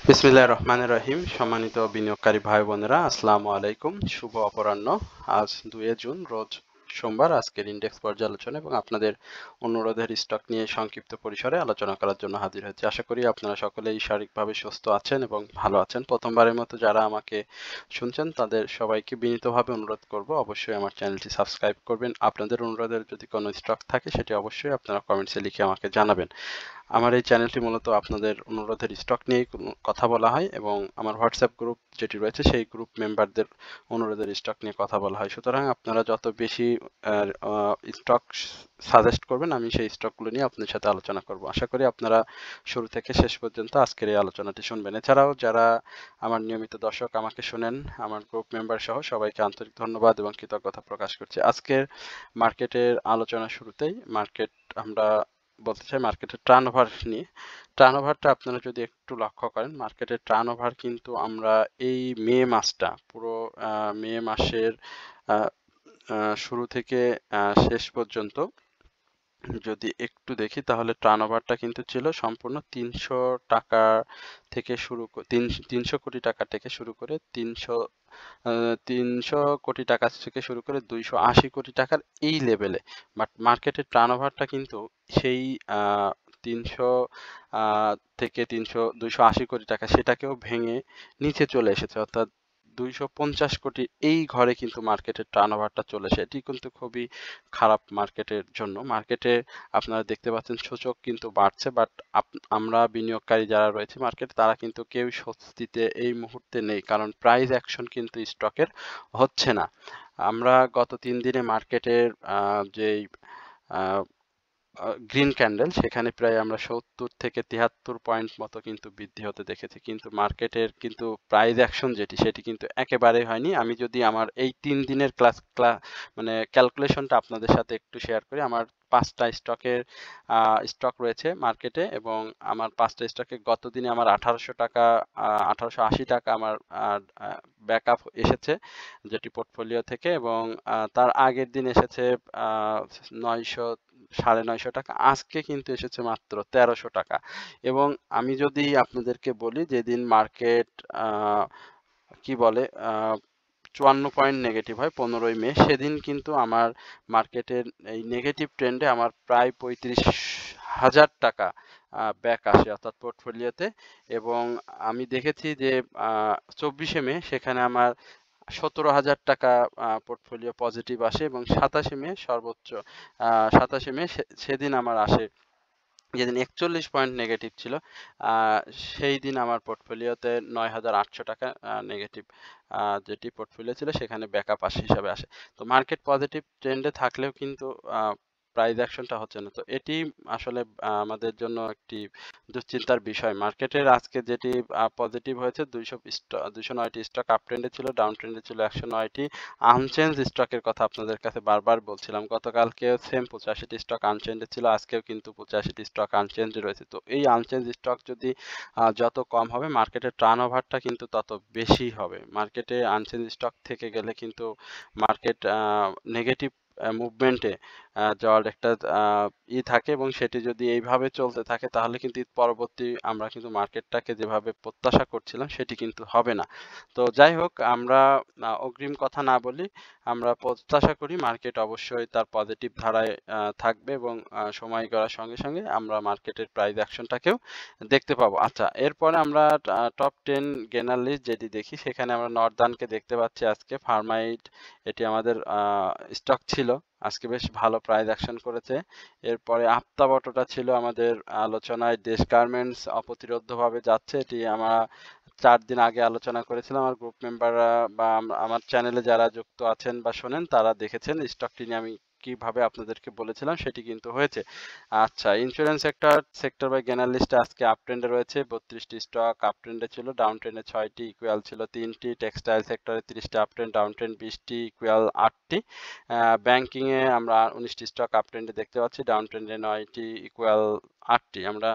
বিসমিল্লাহির রহমানির রহিম। সম্মানিত বিনিয়োগকারী ভাই বোনেরা, আসসালামু আলাইকুম। শুভ অপরাহ্ন। আজ 2 জুন, রোজ সোমবার। আজকের ইন্ডেক্স পর্যালোচনা এবং আপনাদের অনুরোধের স্টক নিয়ে সংক্ষিপ্ত পরিসরে আলোচনা করার জন্য হাজির হয়েছি। আশা করি আপনারা সকলেই শারীরিকভাবে সুস্থ আছেন এবং ভালো আছেন। প্রথমবারের মতো যারা আমাকে শুনছেন তাদের সবাইকে বিনীতভাবে অনুরোধ করব, অবশ্যই আমার চ্যানেলটি সাবস্ক্রাইব করবেন। আপনাদের অনুরোধের যদি কোনো স্টক থাকে সেটি অবশ্যই আপনারা কমেন্টসে লিখে আমাকে জানাবেন। আমার এই চ্যানেলটি মূলত আপনাদের অনুরোধের স্টক নিয়েই কথা বলা হয় এবং আমার হোয়াটসঅ্যাপ গ্রুপ যেটি রয়েছে সেই গ্রুপ মেম্বারদের অনুরোধের স্টক নিয়ে কথা বলা হয়। সুতরাং আপনারা যত বেশি স্টক সাজেস্ট করবেন আমি সেই স্টকগুলো নিয়ে আপনাদের সাথে আলোচনা করব। আশা করি আপনারা শুরু থেকে শেষ পর্যন্ত আজকের এই আলোচনাটি শুনবেন। এছাড়াও যারা আমার নিয়মিত দর্শক আমাকে শোনেন, আমার গ্রুপ মেম্বার সহ সবাইকে আন্তরিক ধন্যবাদ এবং কৃতজ্ঞতা প্রকাশ করছি। আজকের মার্কেটের আলোচনা শুরুতেই আমরা বলতে চাই মার্কেটের টার্নওভার নিয়ে। টার্নওভারটা আপনারা যদি একটু লক্ষ্য করেন, মার্কেটের টার্নওভার কিন্তু আমরা এই মে মাসটা পুরো মে মাসের শুরু থেকে শেষ পর্যন্ত যদি একটু দেখি তাহলে টার্নওভারটা কিন্তু ছিল সম্পূর্ণ 300 টাকা থেকে শুরু 300 কোটি টাকা থেকে শুরু করে 300 কোটি টাকা থেকে শুরু করে 280 কোটি টাকার এই লেভেলে। বাট মার্কেটের টার্নওভারটা কিন্তু সেই 300 থেকে 280 কোটি টাকা সেটাকেও ভেঙে নিচে চলে এসেছে, অর্থাৎ 250 কোটি এই ঘরে কিন্তু মার্কেটের টার্নওভারটা চলে এসেছে। এটি কিন্তু খুবই খারাপ মার্কেটের জন্য। মার্কেটে আপনারা দেখতে পাচ্ছেন সূচক কিন্তু বাড়ছে, বাট আমরা বিনিয়োগকারী যারা রয়েছে মার্কেটে তারা কিন্তু কেউ স্বস্তিতে এই মুহূর্তে নেই, কারণ প্রাইস অ্যাকশন কিন্তু স্টকের হচ্ছে না। আমরা গত 3 দিনে মার্কেটের যেই গ্রিন ক্যান্ডেল সেখানে প্রায় আমরা 70 থেকে 73 পয়েন্ট মতো কিন্তু বৃদ্ধি হতে দেখেছি, কিন্তু মার্কেটের কিন্তু প্রাইস অ্যাকশন সেটি কিন্তু একেবারেই হয়নি। আমি যদি আমার এই 3 দিনের মানে ক্যালকুলেশনটা আপনাদের সাথে একটু শেয়ার করি। আমার 5টা স্টক রয়েছে মার্কেটে এবং আমার 5টা স্টকে গত দিনে আমার 1800 টাকা 1880 টাকা আমার ব্যাকআপ এসেছে যেটি পোর্টফোলিও থেকে, এবং তার আগের দিন এসেছে 900 950 টাকা। আজকে কিন্তু এসেছে মাত্র 1300 টাকা। এবং আমি যদি আপনাদেরকে বলি যেদিন মার্কেট কি বলে 54 পয়েন্ট নেগেটিভ হয় 15ই মে, সেদিন কিন্তু আমার মার্কেটের এই নেগেটিভ ট্রেন্ডে আমার প্রায় 35,000 টাকা ব্যাক আসে অর্থাৎ পোর্টফোলিওতে। এবং আমি দেখেছি যে 24শে মে সেখানে আমার 17,000 টাকা পোর্টফোলিও পজিটিভ আসে এবং 27শে মে সর্বোচ্চ 27শে মে সেদিন আমার আসে, যেদিন 41 পয়েন্ট নেগেটিভ ছিল সেই দিন আমার পোর্টফোলিওতে 9,800 টাকা নেগেটিভ যেটি পোর্টফোলিও ছিল সেখানে ব্যাকআপ হিসাবে আসে। তো মার্কেট পজিটিভ ট্রেন্ডে থাকলেও কিন্তু প্রাইস অ্যাকশনটা হচ্ছে না। তো এটি আসলে আমাদের জন্য একটি দুশ্চিন্তার বিষয়। মার্কেটের আজকে যেটি পজিটিভ হয়েছে 209টি স্টক আপ ট্রেন্ডে ছিল, ডাউন ট্রেন্ডে ছিল 109টি। আনচেঞ্জ স্টকের কথা আপনাদের কাছে বারবার বলছিলাম, গতকালকেও সেম 85টি স্টক আনচেঞ্জে ছিল, আজকেও কিন্তু 85টি স্টক আনচেঞ্জ রয়েছে। তো এই আনচেঞ্জ স্টক যদি যত কম হবে মার্কেটের টার্নওভারটা কিন্তু তত বেশি হবে। মার্কেটে আনচেঞ্জ স্টক থেকে গেলে কিন্তু মার্কেট নেগেটিভ মুভমেন্টে যাওয়ার একটা থাকে, এবং সেটি যদি এইভাবে চলতে থাকে তাহলে কিন্তু পরবর্তী আমরা কিন্তু মার্কেটটাকে যেভাবে প্রত্যাশা করছিলাম সেটি কিন্তু হবে না। তো যাই হোক, আমরা অগ্রিম কথা না বলি, আমরা প্রত্যাশা করি মার্কেট অবশ্যই তার পজিটিভ ধারায় থাকবে এবং সময় গড়ার সঙ্গে সঙ্গে আমরা মার্কেটের প্রাইস অ্যাকশনটাকেও দেখতে পাবো। আচ্ছা, এরপরে আমরা টপ 10 গেনার লিস্ট যেটি দেখি, সেখানে আমরা নর্দার্নকে দেখতে পাচ্ছি আজকে। ফার্মাইট এটি আমাদের স্টক ছিল, আজকে বেশ ভালো প্রাইস অ্যাকশন করেছে। এরপরে আপ্তাবটটা ছিল আমাদের আলোচনায়। দেশ গার্মেন্টস অপ্রতিরোধ্যভাবে যাচ্ছে, এটি আমরা 4 দিন আগে আলোচনা করেছিলাম। আমার গ্রুপ মেম্বাররা বা আমার চ্যানেলে যারা যুক্ত আছেন বা শোনেন তারা দেখেছেন স্টকটি নিয়ে আমি কিভাবে আপনাদেরকে বলেছিলাম সেটি কিন্তু হয়েছে। আচ্ছা, ইন্স্যুরেন্স সেক্টর বাই গেনার লিস্টে আজকে আপ ট্রেন্ডে রয়েছে। 32টি স্টক আপ ট্রেন্ডে ছিল, ডাউন ট্রেন্ডে 6টি, ইকুয়াল ছিল 3টি। টেক্সটাইল সেক্টরে 30টি আপ ট্রেন্ড, ডাউন ট্রেন্ড 20টি, ইকুয়াল 8টি। ব্যাংকিংয়ে আমরা 19টি স্টক আপ ট্রেন্ডে দেখতে পাচ্ছি, ডাউন ট্রেন্ডে 9টি, ইকুয়াল 8টি। আমরা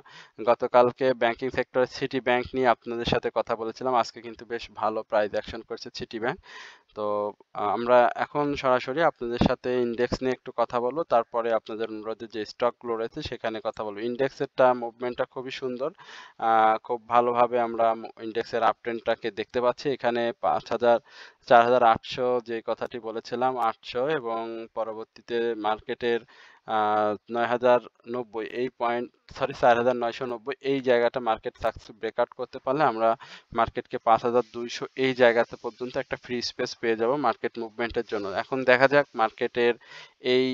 গতকালকে ব্যাংকিং সেক্টরে সিটি ব্যাংক নিয়ে আপনাদের সাথে কথা বলেছিলাম। আজকে কিন্তু বেশ ভালো প্রাইস অ্যাকশন করেছে সিটি ব্যাংক। তো আমরা এখন সরাসরি আপনাদের সাথে ইন্ডেক্স নিয়ে একটু কথা বলবো, তারপরে আপনাদের অনুরোধে যে স্টকগুলো রয়েছে সেখানে কথা বলবো। ইন্ডেক্সেরটা মুভমেন্টটা খুবই সুন্দর, খুব ভালোভাবে আমরা ইন্ডেক্সের আপট্রেন্ডটাকে দেখতে পাচ্ছি। এখানে 4800 যে কথাটি বলেছিলাম 800 এবং পরবর্তীতে মার্কেটের 9090 এই পয়েন্ট, সরি 4990 এই জায়গাটা মার্কেট সাকসেস ব্রেকআউট করতে পারলে আমরা মার্কেটকে 5200 এই জায়গাতে পর্যন্ত একটা ফ্রি স্পেস পেয়ে যাব মার্কেট মুভমেন্টের জন্য। এখন দেখা যাক মার্কেটের এই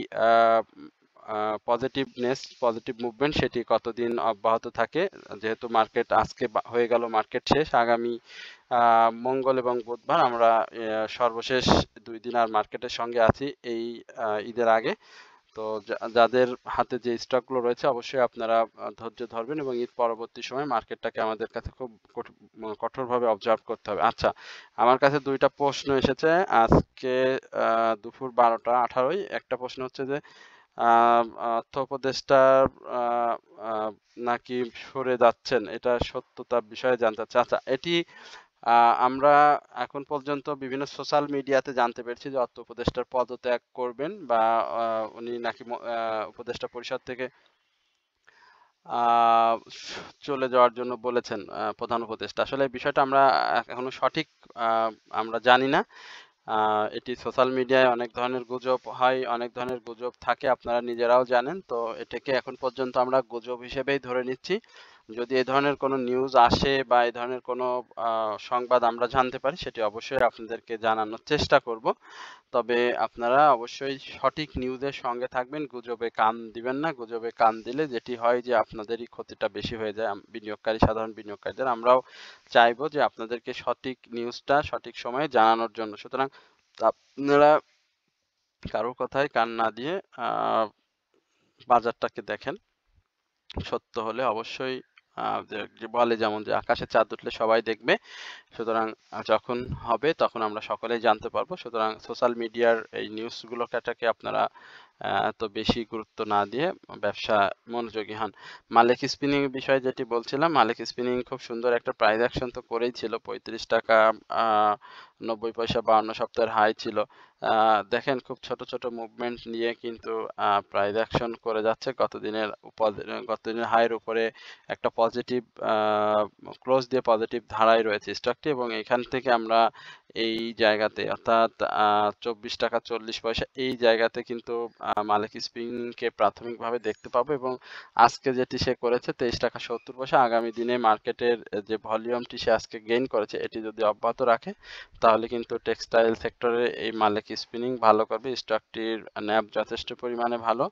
পজিটিভ মুভমেন্ট সেটি কতদিন অব্যাহত থাকে। যেহেতু মার্কেট আজকে হয়ে গেল মার্কেট শেষ, আগামী মঙ্গল এবং বুধবার আমরা সর্বশেষ 2 দিন আর মার্কেটের সঙ্গে আছি এই ঈদের আগে। তো যাদের হাতে যে স্টকগুলো রয়েছে অবশ্যই আপনারা ধৈর্য ধরবেন এবং ঈদ পরবর্তী সময় মার্কেটটাকে আমাদের কাছে খুব কঠোরভাবে অবজার্ভ করতে হবে। আচ্ছা, আমার কাছে 2টা প্রশ্ন এসেছে আজকে দুপুর 12টা 18 একটা প্রশ্ন হচ্ছে যে অর্থ উপদেষ্টা নাকি সরে যাচ্ছেন, এটা সত্যতা বিষয়ে জানতে চাচ্ছি। আচ্ছা, এটি আমরা এখন পর্যন্ত বিভিন্ন সোশ্যাল মিডিয়াতে জানতে পেরেছি যে অর্থ উপদেষ্টার পদত্যাগ করবেন বা উনি নাকি উপদেষ্টা পরিষদ থেকে চলে যাওয়ার জন্য বলেছেন প্রধান উপদেষ্টা। আসলে এই বিষয়টা আমরা এখনো সঠিক আমরা জানি না। এটি সোশ্যাল মিডিয়ায় অনেক ধরনের গুজব হয়, অনেক ধরনের গুজব থাকে, আপনারা নিজেরাও জানেন। তো এটাকে এখন পর্যন্ত আমরা গুজব হিসেবেই ধরে নিচ্ছি। যদি এই ধরনের কোনো নিউজ আসে বা এই ধরনের কোনো সংবাদ আমরা জানতে পারি সেটি অবশ্যই আপনাদেরকে জানানোর চেষ্টা করব। তবে আপনারা অবশ্যই সঠিক নিউজের সঙ্গে থাকবেন, গুজবে কান দিবেন না। গুজবে কান দিলে যেটি হয় যে আপনাদেরই ক্ষতিটা বেশি হয়ে যায় সাধারণ বিনিয়োগকারীদের। আমরাও চাইবো যে আপনাদেরকে সঠিক নিউজটা সঠিক সময়ে জানানোর জন্য। সুতরাং আপনারা কারোর কথায় কান না দিয়ে বাজারটাকে দেখেন। সত্য হলে অবশ্যই যে বলে যেমন যে আকাশে চাঁদ উঠলে সবাই দেখবে, সুতরাং যখন হবে তখন আমরা সকলেই জানতে পারবো। সুতরাং সোশ্যাল মিডিয়ার এই নিউজগুলোটাকে আপনারা এত বেশি গুরুত্ব না দিয়ে ব্যবসা মনোযোগী হন। মালিক স্পিনিং এর বিষয়ে যেটি বলছিলাম, মালিক স্পিনিং খুব সুন্দর একটা প্রাইস অ্যাকশন তো করেই ছিল, 35 টাকা 90 পয়সা 52 সপ্তাহের হাই ছিল। দেখেন খুব ছোট ছোট মুভমেন্ট নিয়ে কিন্তু প্রাইস অ্যাকশন করে যাচ্ছে। গতদিনের হাইয়ের উপরে একটা পজিটিভ ক্লোজ দিয়ে পজিটিভ ধারায় রয়েছে স্টকটি এবং এখান থেকে আমরা এই জায়গাতে অর্থাৎ 24 টাকা 40 পয়সা এই জায়গাতে কিন্তু মালিক স্পিনিংকে প্রাথমিকভাবে দেখতে পাবো এবং আজকে যেটি সে করেছে 23 টাকা 70 পয়সা, আগামী দিনে মার্কেটের যে ভলিউমটি সে আজকে গেইন করেছে এটি যদি অব্যাহত রাখে তাহলে কিন্তু টেক্সটাইল সেক্টরে এই মালিক স্পিনিং ভালো করবে। স্টকটির ন্যাব যথেষ্ট পরিমাণে ভালো,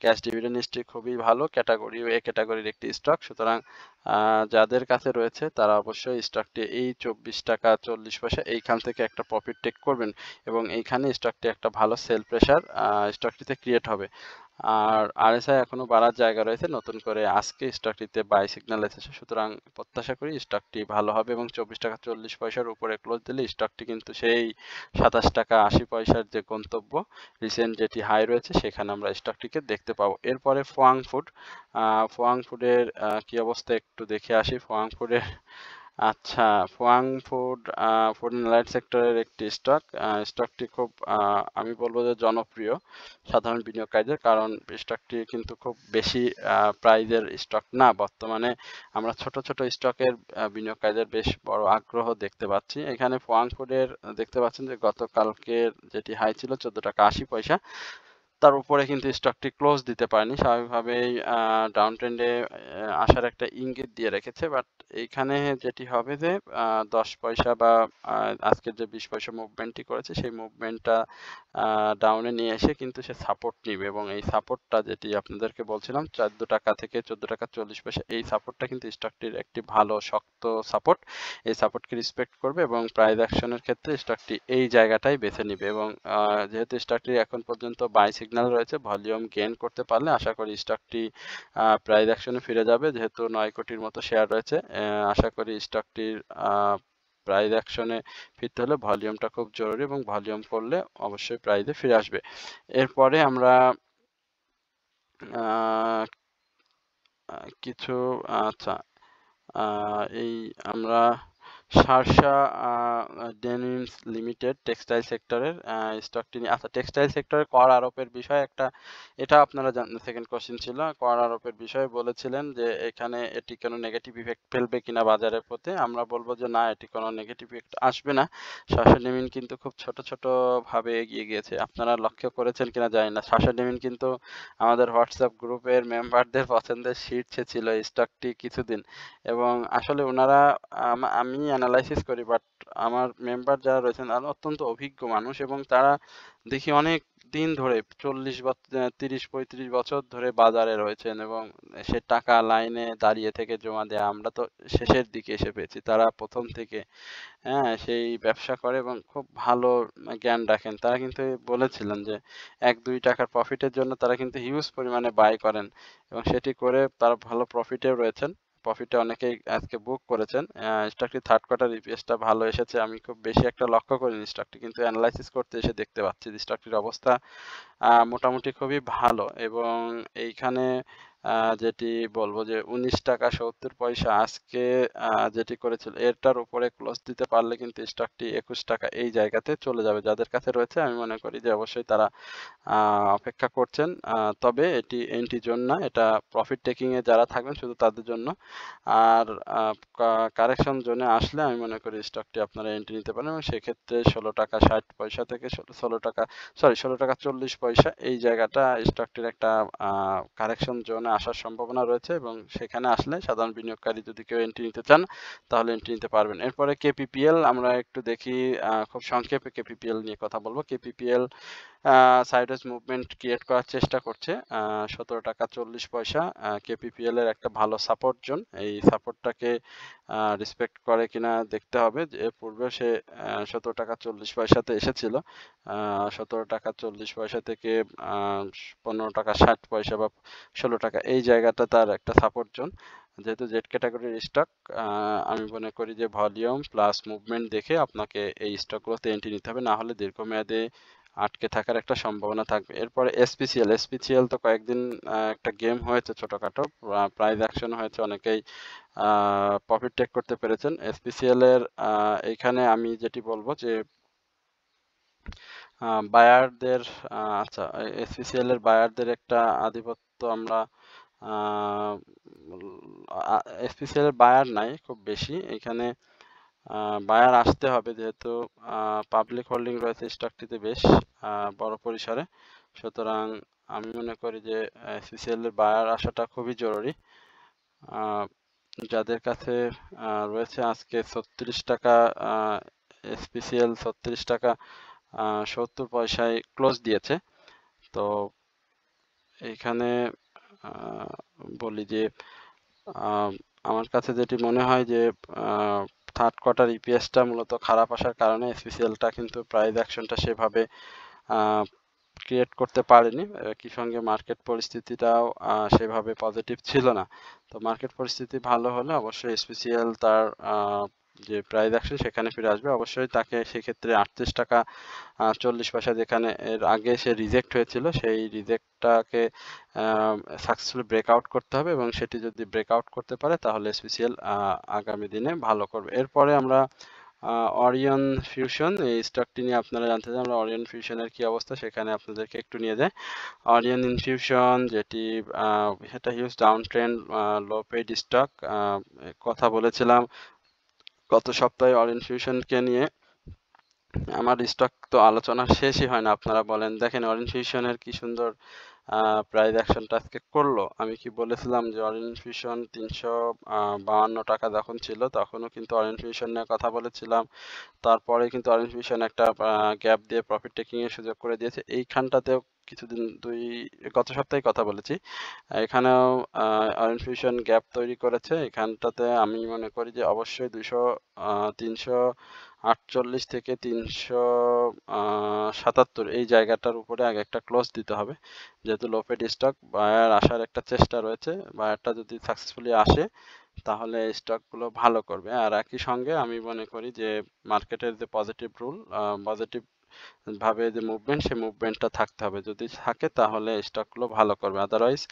ক্যাশ ডিভিডেন্ড হিস্ট্রি খুবই ভালো, ক্যাটাগরি এ ক্যাটাগরির একটি স্টক। সুতরাং যাদের কাছে রয়েছে তারা অবশ্যই স্টকটি এই 24 টাকা 40 পয়সা এইখান থেকে একটা প্রফিট টেক করবেন এবং এইখানে স্টকটি একটা ভালো সেল প্রেসার স্টকটিতে ক্রিয়েট হবে। আর আরএসআই এখনো বাড়ার জায়গা রয়েছে, নতুন করে আজকে স্টকটিতে বাই সিগন্যাল এসেছে। সুতরাং প্রত্যাশা করি স্টকটি ভালো হবে এবং 24 টাকা 40 পয়সার উপরে ক্লোজ দিলে স্টকটি কিন্তু সেই 27 টাকা 80 পয়সার যে গন্তব্য রিসেন্ট যেটি হাই রয়েছে সেখানে আমরা স্টকটিকে দেখতে পাবো। এরপরে ফোয়াং ফুডের কি অবস্থা একটু দেখে আসি। আচ্ছা, ফুড অ্যান্ড লাইট সেক্টরের একটি স্টকটি খুব আমি বলবো যে জনপ্রিয় সাধারণ বিনিয়োগকারীদের, কারণ স্টকটি কিন্তু খুব বেশি প্রাইজের স্টক না। বর্তমানে আমরা ছোট ছোট স্টকের বিনিয়োগকারীদের বেশ বড় আগ্রহ দেখতে পাচ্ছি। এখানে ফুয়াং ফুডের দেখতে পাচ্ছেন যে গতকালকের যেটি হাই ছিল 14 টাকা 80 পয়সা, তার উপরে কিন্তু স্টকটি ক্লোজ দিতে পারেনি। স্বাভাবিকভাবেই ডাউন ট্রেন্ডে আসার একটা ইঙ্গিত দিয়ে রেখেছে, বাট এইখানে যেটি হবে যে 10 পয়সা বা আজকের যে 20 পয়সা মুভমেন্টটি করেছে সেই মুভমেন্টটা ডাউনে নিয়ে এসে কিন্তু সে সাপোর্ট নিবে এবং এই সাপোর্টটা যেটি আপনাদেরকে বলছিলাম 14 টাকা থেকে 14 টাকা 40 পয়সা, এই সাপোর্টটা কিন্তু স্টকটির একটি ভালো শক্ত সাপোর্ট। এই সাপোর্টকে রেসপেক্ট করবে এবং প্রাইস অ্যাকশনের ক্ষেত্রে স্টকটি এই জায়গাটাই বেছে নিবে এবং যেহেতু স্টকটি এখন পর্যন্ত বাই সিগন্যাল রয়েছে, ভলিউম গেইন করতে পারলে আশা করি স্টকটি প্রাইস অ্যাকশনে ফিরে যাবে। যেহেতু 9 কোটির মতো শেয়ার রয়েছে, আশা করি স্টকটির প্রাইস অ্যাকশনে ফিরতে হলে ভলিউমটা খুব জরুরি এবং ভলিউম করলে অবশ্যই প্রাইসে ফিরে আসবে। এরপরে আমরা কিছু আচ্ছা এই আমরা শার্শা ডেনিমস লিমিটেড টেক্সটাইল সেক্টরের স্টকটি নিয়ে আচ্ছা টেক্সটাইল সেক্টরে কর আরোপের বিষয়ে একটা এটা আপনারা জানেন সেকেন্ড কোশ্চেন ছিল কর আরোপের বিষয়ে বলেছিলেন যে এখানে এটি কোনো নেগেটিভ ইফেক্ট ফেলবে কিনা বাজারের প্রতি আমরা বলবো যে না এটি কোনো নেগেটিভ ইফেক্ট আসবে না শার্শা ডেমিন কিন্তু খুব ছোট ছোট ভাবে এগিয়ে গিয়েছে আপনারা লক্ষ্য করেছেন কিনা জানি না শার্শা ডেমিন কিন্তু আমাদের হোয়াটসঅ্যাপ গ্রুপের মেম্বারদের পছন্দের শীর্ষে ছিল এই স্টকটি কিছুদিন এবং আসলে ওনারা আমি অ্যানালাইসিস করি বাট আমার মেম্বার যারা রয়েছেন তারা অত্যন্ত অভিজ্ঞ মানুষ এবং তারা দেখি অনেক দিন ধরে 30-35 বছর ধরে বাজারে রয়েছেন এবং সে টাকা লাইনে দাঁড়িয়ে থেকে জমা দেয়া আমরা তো শেষের দিকে এসে পেয়েছি তারা প্রথম থেকে হ্যাঁ সেই ব্যবসা করে এবং খুব ভালো জ্ঞান রাখেন তারা কিন্তু বলেছিলেন যে 1-2 টাকার প্রফিটের জন্য তারা কিন্তু হিউজ পরিমাণে বাই করেন এবং সেটি করে তারা ভালো প্রফিটেও রয়েছেন প্রফিটে অনেকেই আজকে বুক করেছেন স্টকটি থার্ড কোয়ার্টার ইপিএসটা ভালো এসেছে আমি খুব বেশি একটা লক্ষ্য করিনি স্টকটি কিন্তু অ্যানালাইসিস করতে এসে দেখতে পাচ্ছি যে স্টকটির অবস্থা মোটামুটি খুবই ভালো এবং এইখানে যেটি বলবো যে 19 টাকা 70 পয়সা আজকে যেটি করেছিল এটার উপরে ক্লোজ দিতে পারলে কিন্তু স্টকটি 21 টাকা এই জায়গাতে চলে যাবে যাদের কাছে রয়েছে আমি মনে করি যে অবশ্যই তারা অপেক্ষা করছেন তবে এটি এন্ট্রি জোন না এটা প্রফিট টেকিং এ যারা থাকবেন শুধু তাদের জন্য আর কারেকশন জোনে আসলে আমি মনে করি স্টকটি আপনারা এন্ট্রি নিতে পারেন এবং সেক্ষেত্রে 16 টাকা 60 পয়সা থেকে 16 টাকা 40 পয়সা এই জায়গাটা স্টকটির একটা কারেকশন জোনে আসার সম্ভাবনা রয়েছে এবং সেখানে আসলে সাধারণ বিনিয়োগকারী যদি কেউ এন্ট্রি নিতে চান তাহলে এন্ট্রি নিতে পারবেন এরপরে কেপিপিএল আমরা একটু দেখি খুব সংক্ষেপে কেপিপিএল নিয়ে কথা বলবো কেপিপিএল সাইডওয়েজ মুভমেন্ট ক্রিয়েট করার চেষ্টা করছে 17 টাকা 40 পয়সা কেপিপিএল এর একটা ভালো সাপোর্ট জোন এই সাপোর্টটাকে রেসপেক্ট করে কিনা দেখতে হবে যে পূর্বে সে 17 টাকা 40 পয়সাতে এসেছিল 17 টাকা 40 পয়সা থেকে 15 টাকা 60 পয়সা বা 16 টাকা এই জায়গাটা তার একটা সাপোর্ট জোন যেহেতু জেড ক্যাটাগরির স্টক আমি মনে করি যে ভলিউম প্লাস মুভমেন্ট দেখে আপনাকে এই স্টকগুলোতে এন্ট্রি নিতে হবে না হলে দীর্ঘমেয়াদে আটকে থাকার একটা সম্ভাবনা থাকবে এরপরে এসপিসিএল তো কয়েকদিন একটা গেম হয়েছে ছোটখাটো প্রাইস অ্যাকশন হয়েছে অনেকেই প্রফিট টেক করতে পেরেছেন এসপিসিএল এর এইখানে আমি যেটি বলবো যে বায়ারদের আচ্ছা এসপিসিএল এর বায়ারদের একটা আধিপত্য আমরা এসপিসিএল এর বায়ার নাই খুব বেশি এখানে বায়ার আসতে হবে যেহেতু পাবলিক হোল্ডিং রয়েছে স্টকটিতে বেশ বড় পরিসরে সুতরাং আমি মনে করি যে এসপিসিএল এর বায়ার আসাটা খুবই জরুরি যাদের কাছে রয়েছে আজকে 36 টাকা এসপিসিএল 36 টাকা 70 পয়সায় ক্লোজ দিয়েছে তো এইখানে বলি যে আমার কাছে যেটি মনে হয় যে থার্ড কোয়ার্টার ইপিএসটা মূলত খারাপ আসার কারণে এসপিসিএলটা কিন্তু প্রাইস অ্যাকশনটা সেভাবে ক্রিয়েট করতে পারেনি একই সঙ্গে মার্কেট পরিস্থিতিটাও সেভাবে পজিটিভ ছিল না তো মার্কেট পরিস্থিতি ভালো হলে অবশ্যই এসপিসিএল তার যে প্রাইস অ্যাকশন সেখানে ফিরে আসবে অবশ্যই তাকে সেক্ষেত্রে 38 টাকা 40 পয়সা যেখানে এর আগে সে রিজেক্ট হয়েছিল সেই রিজেক্টটাকে সাকসেসফুলি ব্রেকআউট করতে হবে এবং সেটি যদি ব্রেকআউট করতে পারে তাহলে এসপিসিএল আগামী দিনে ভালো করবে এরপরে আমরা অরিয়ন ফিউশন এই স্টকটি নিয়ে আপনারা জানতে চান আমরা অরিয়ন ফিউশনের কি অবস্থা সেখানে আপনাদেরকে একটু নিয়ে যাই অরিয়ন ইনফিউশন যেটি এটা huge down trend low paid stock কথা বলেছিলাম গত সপ্তাহে অরিয়ন ফিউশনকে নিয়ে আমার স্টক তো আলোচনা শেষই হয় না আপনারা বলেন দেখেন অরিয়ন ফিউশনের কি সুন্দর প্রাইস অ্যাকশনটা আজকে করলো আমি কি বলেছিলাম যে অরিয়ন ফিউশন 352 টাকা যখন ছিল তখনও কিন্তু অরিয়ন ফিউশন নিয়ে কথা বলেছিলাম তারপরে কিন্তু অরিয়ন ফিউশন একটা গ্যাপ দিয়ে প্রফিট টেকিং এর সুযোগ করে দিয়েছে এইখানটাতেও কিছুদিন গত সপ্তাহে কথা বলেছি এখানেও অরিয়ন ফিউশন গ্যাপ তৈরি করেছে এখানটাতে আমি মনে করি যে অবশ্যই 348 থেকে 377 এই জায়গাটার উপরে আগে একটা ক্লোজ দিতে হবে যেহেতু লোপেড স্টক বায়ার আসার একটা চেষ্টা রয়েছে বায়ারটা যদি সাকসেসফুলি আসে তাহলে স্টকগুলো ভালো করবে আর একই সঙ্গে আমি মনে করি যে মার্কেটের যে পজিটিভ রুল পজিটিভ ভাবে যে মুভমেন্ট, সেই মুভমেন্টটা থাকতে হবে। যদি থাকে তাহলে স্টকগুলো ভালো করবে। আদারওয়াইজ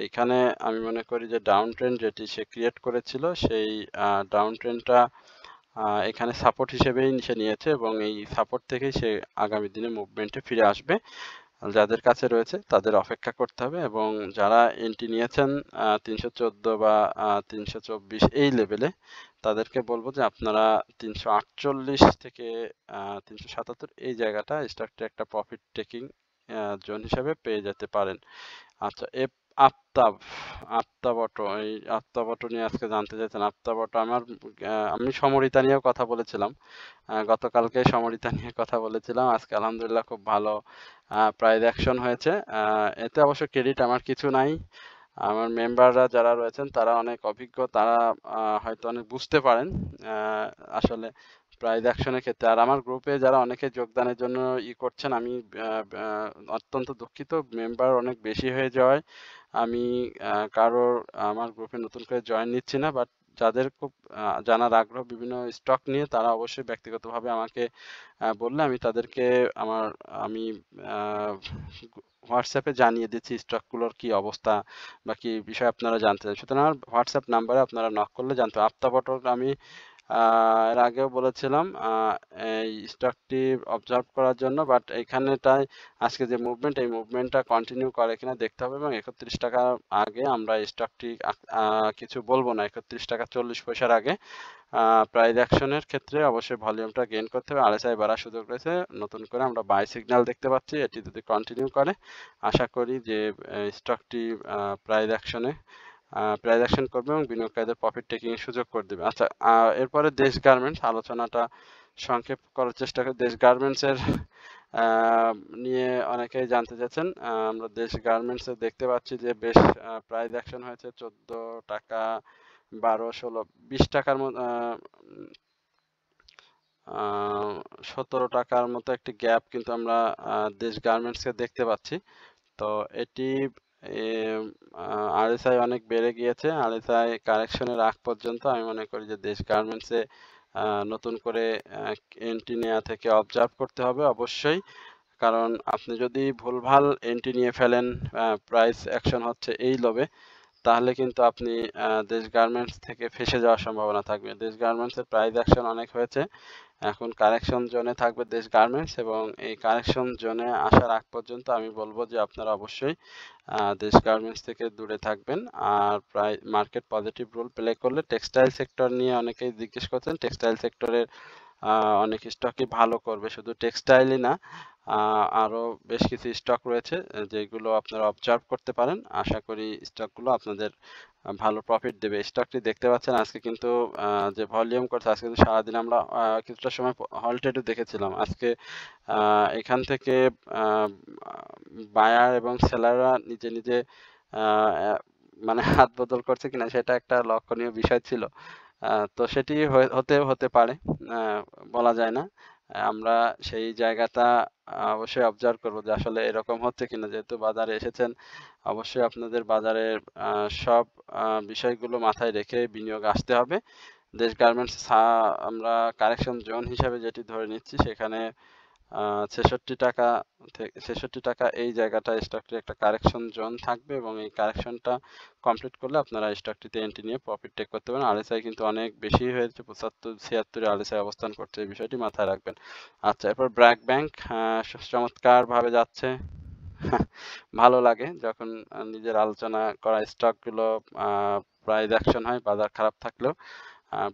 এখানে আমি মনে করি যে ডাউন ট্রেন্ড যেটি সে ক্রিয়েট করেছিল, সেই ডাউন ট্রেন্ডটা এখানে সাপোর্ট হিসেবেই সে নিয়েছে এবং এই সাপোর্ট থেকেই সে আগামী দিনে মুভমেন্টে ফিরে আসবে। যাদের কাছে রয়েছে তাদের অপেক্ষা করতে হবে এবং যারা এন্ট্রি নিয়েছেন 314 বা 324 এই লেভেলে, তাদেরকে বলবো যে আপনারা 348 থেকে 377 এই জায়গাটা স্টকটি একটা প্রফিট টেকিং জোন হিসাবে পেয়ে যেতে পারেন। আচ্ছা, আফতাব আফতাব অটো, এই আফতাব অটো নিয়ে আজকে জানতে চাইছেন। আফতাব অটো আমি সমরিতা নিয়েও কথা বলেছিলাম, গতকালকে সমরিতা নিয়ে কথা বলেছিলাম। আজকে আলহামদুলিল্লাহ খুব ভালো প্রাইস অ্যাকশন হয়েছে। এতে অবশ্য ক্রেডিট আমার কিছু নাই, আমার মেম্বাররা যারা রয়েছেন তারা অনেক অভিজ্ঞ, তারা হয়তো অনেক বুঝতে পারেন আসলে প্রাইস অ্যাকশনের ক্ষেত্রে। আর আমার গ্রুপে যারা অনেকে যোগদানের জন্য করছেন, আমি অত্যন্ত দুঃখিত, মেম্বার অনেক বেশি হয়ে যাওয়ায় আমি কারোর আমার গ্রুপে নতুন করে জয়েন নিচ্ছি না। বাট যাদের খুব জানার আগ্রহ বিভিন্ন স্টক নিয়ে, তারা অবশ্যই ব্যক্তিগতভাবে আমাকে বললে আমি তাদেরকে আমি হোয়াটসঅ্যাপে জানিয়ে দিচ্ছি স্টকগুলোর কি অবস্থা বা কি বিষয় আপনারা জানতে চান। সুতরাং আমার হোয়াটসঅ্যাপ নাম্বারে আপনারা নক করলে জানতে পারবেন। আফতাবটক আমি এর আগেও বলেছিলাম এই স্টকটি অবজার্ভ করার জন্য, বাট এইখানেটায় আজকে যে মুভমেন্ট, এই মুভমেন্টটা কন্টিনিউ করে কিনা দেখতে হবে এবং 31 টাকার আগে আমরা স্টকটি কিছু বলবো না। 31 টাকা 40 পয়সার আগে প্রাইস অ্যাকশনের ক্ষেত্রে অবশ্যই ভলিউমটা গেইন করতে হবে। আরএসআই বাড়ার সুযোগ রয়েছে, নতুন করে আমরা বাই সিগন্যাল দেখতে পাচ্ছি। এটি যদি কন্টিনিউ করে, আশা করি যে স্টকটি প্রাইস অ্যাকশন করবে এবং বিনিয়োগকারীদের প্রফিট টেকিং এর সুযোগ করে দেবে। আচ্ছা, এরপরে দেশ গার্মেন্টস আলোচনাটা সংক্ষেপ করার চেষ্টা করি। দেশ গার্মেন্টস এর নিয়ে অনেকেই জানতে চাচ্ছেন। আমরা দেশ গার্মেন্টস এ দেখতে পাচ্ছি যে বেশ প্রাইস অ্যাকশন হয়েছে 14 টাকা, 12, 16, 20 টাকার মতো, 17 টাকার মতো একটি গ্যাপ কিন্তু আমরা দেশ গার্মেন্টসকে দেখতে পাচ্ছি। তো এটি আরএসআই অনেক বেড়ে গিয়েছে। আরএসআই কারেকশনের আগ পর্যন্ত আমি মনে করি যে দেশ গার্মেন্টসে নতুন করে এন্ট্রি নেওয়া থেকে অবজার্ভ করতে হবে অবশ্যই। কারণ আপনি যদি ভুলভাল এন্ট্রি নিয়ে ফেলেন, প্রাইস অ্যাকশন হচ্ছে এই লোভে, তাহলে কিন্তু আপনি দেশ গার্মেন্টস থেকে ফেঁসে যাওয়ার সম্ভাবনা থাকবে। দেশ গার্মেন্টসের প্রাইস অ্যাকশন অনেক হয়েছে, এখন কারেকশন জোনে থাকবে দেশ গার্মেন্টস এবং এই কারেকশন জোনে আসার আগ পর্যন্ত আমি বলবো যে আপনারা অবশ্যই দেশ গার্মেন্টস থেকে দূরে থাকবেন। আর প্রায় মার্কেট পজিটিভ রোল প্লে করলে, টেক্সটাইল সেক্টর নিয়ে অনেকেই জিজ্ঞেস করছেন, টেক্সটাইল সেক্টরের অনেক স্টকই ভালো করবে, শুধু টেক্সটাইলই না, আরও বেশ কিছু স্টক রয়েছে যেগুলো আপনারা অবজার্ভ করতে পারেন। আশা করি স্টকগুলো আপনাদের ভালো প্রফিট দেবে। স্টকটি দেখতে পাচ্ছেন আজকে কিন্তু যে ভলিউম করছে, আজকে কিন্তু সারাদিন আমরা কিছুটা সময় হল্টেডও দেখেছিলাম। আজকে এখান থেকে বায়ার এবং সেলাররা নিজে নিজে মানে হাত বদল করছে কিনা সেটা একটা লক্ষণীয় বিষয় ছিল। তো সেটি হতে পারে, বলা যায় না। আমরা সেই জায়গাটা অবশ্যই অবজার্ভ করবো যে আসলে এরকম হচ্ছে কিনা। যেহেতু বাজারে এসেছেন, অবশ্যই আপনাদের বাজারের সব বিষয়গুলো মাথায় রেখে বিনিয়োগ আসতে হবে। দেশ গার্মেন্টস আমরা কারেকশন জোন হিসাবে যেটি ধরে নিচ্ছি, সেখানে 66 টাকা এই জায়গাটা স্টকটি একটা কারেকশন জোন থাকবে এবং এই কারেকশনটা কমপ্লিট করলে আপনারা স্টকটিতে এন্ট্রি নিয়ে প্রফিট টেক করতে পারেন। আরএসআই কিন্তু অনেক বেশি হয়েছে, 75-76 আরএসআই অবস্থান করছে, এই বিষয়টি মাথায় রাখবেন। আচ্ছা, এরপর ব্র্যাক ব্যাংক চমৎকার ভাবে যাচ্ছে। ভালো লাগে যখন নিজের আলোচনা করা স্টকগুলো প্রাইস অ্যাকশন হয়, বাজার খারাপ থাকলেও।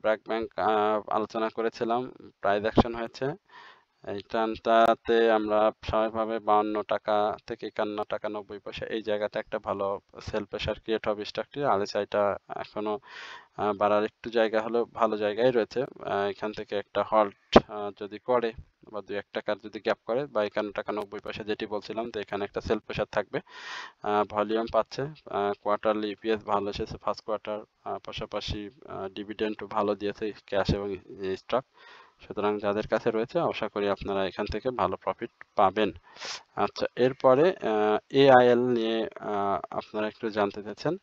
ব্র্যাক ব্যাংক আলোচনা করেছিলাম, প্রাইস অ্যাকশন হয়েছে। এই টানটাতে আমরা স্বাভাবিকভাবে 52 টাকা থেকে 51 টাকা 90 পয়সা এই জায়গাটা একটা ভালো সেল প্রেসার ক্রিয়েট হবে স্টকটির। আরএসআইটা এখনো বাড়ার একটু জায়গা হলেও ভালো জায়গায় রয়েছে। এখান থেকে একটা হল্ট যদি করে বা 2-1 টাকার যদি গ্যাপ করে বা 51 টাকা 90 পয়সা যেটি বলছিলাম, তো এখানে একটা সেল প্রেসার থাকবে। ভলিউম পাচ্ছে, কোয়ার্টারলি ইপিএস ভালো এসেছে ফার্স্ট কোয়ার্টার, পাশাপাশি ডিভিডেন্ডও ভালো দিয়েছে ক্যাশ এবং স্টক। সুতরাং যাদের কাছে রয়েছে আশা করি আপনারা এখান থেকে ভালো প্রফিট পাবেন। আচ্ছা, এরপরে এআইএল নিয়ে আপনারা একটু জানতে চাচ্ছেন।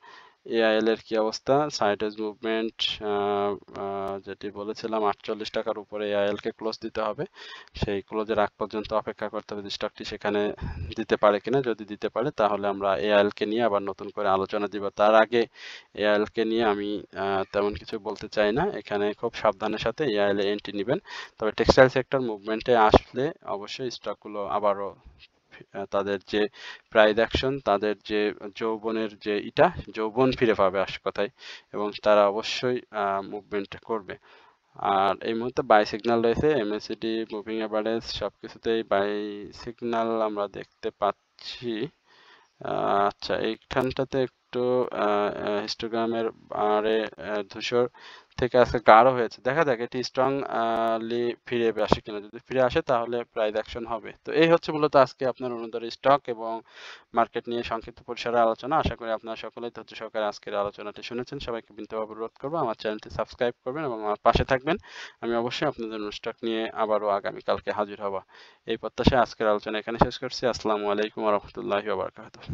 এআইএল এর কি অবস্থা? সাইডওয়েজ মুভমেন্ট যেটি বলেছিলাম 48 টাকার উপরে এআইএল কে ক্লোজ দিতে হবে। সেই ক্লোজের আগ পর্যন্ত অপেক্ষা করতে হবে যে স্টকটি সেখানে দিতে পারে কিনা। যদি দিতে পারে তাহলে আমরা এআইএল কে নিয়ে আবার নতুন করে আলোচনা দিব। তার আগে এআইএল কে নিয়ে আমি তেমন কিছু বলতে চাই না। এখানে খুব সাবধানের সাথে এআইএল এ এন্ট্রি নেবেন। তবে টেক্সটাইল সেক্টর মুভমেন্টে আসলে অবশ্যই স্টকগুলো আবারও তাদের যে প্রাইস অ্যাকশন, তাদের যে যৌবনের যে যৌবন ফিরে পাবে কথায়, এবং তারা অবশ্যই মুভমেন্ট করবে। আর এই মুহূর্তে বাই সিগন্যাল রয়েছে এমএসিডি, মুভিং অ্যাভারেজ সবকিছুতেই বাই সিগন্যাল আমরা দেখতে পাচ্ছি। আচ্ছা, এইখানটাতে একটু হিস্টোগ্রামের বারে ধূসর থেকে আজকে গাঢ় হয়েছে। দেখা যাক এটি স্ট্রংলি ফিরে আসে কিনা। যদি ফিরে আসে তাহলে প্রাইস অ্যাকশন হবে। তো এই হচ্ছে মূলত আজকে আপনার অনুদার স্টক এবং মার্কেট নিয়ে সংক্ষিপ্ত পরিসরে আলোচনা। আশা করি আপনারা সকলেই ধৈর্য সহকারে আজকের আলোচনাটি শুনেছেন। সবাইকে বিনীতভাবে অনুরোধ করবো আমার চ্যানেলটি সাবস্ক্রাইব করবেন এবং আমার পাশে থাকবেন। আমি অবশ্যই আপনাদের স্টক নিয়ে আবারও আগামীকালকে হাজির হব। এই প্রত্যাশায় আজকের আলোচনা এখানে শেষ করছি। আসসালামু আলাইকুম ওয়া রাহমাতুল্লাহি ওয়া বারাকাতুহু।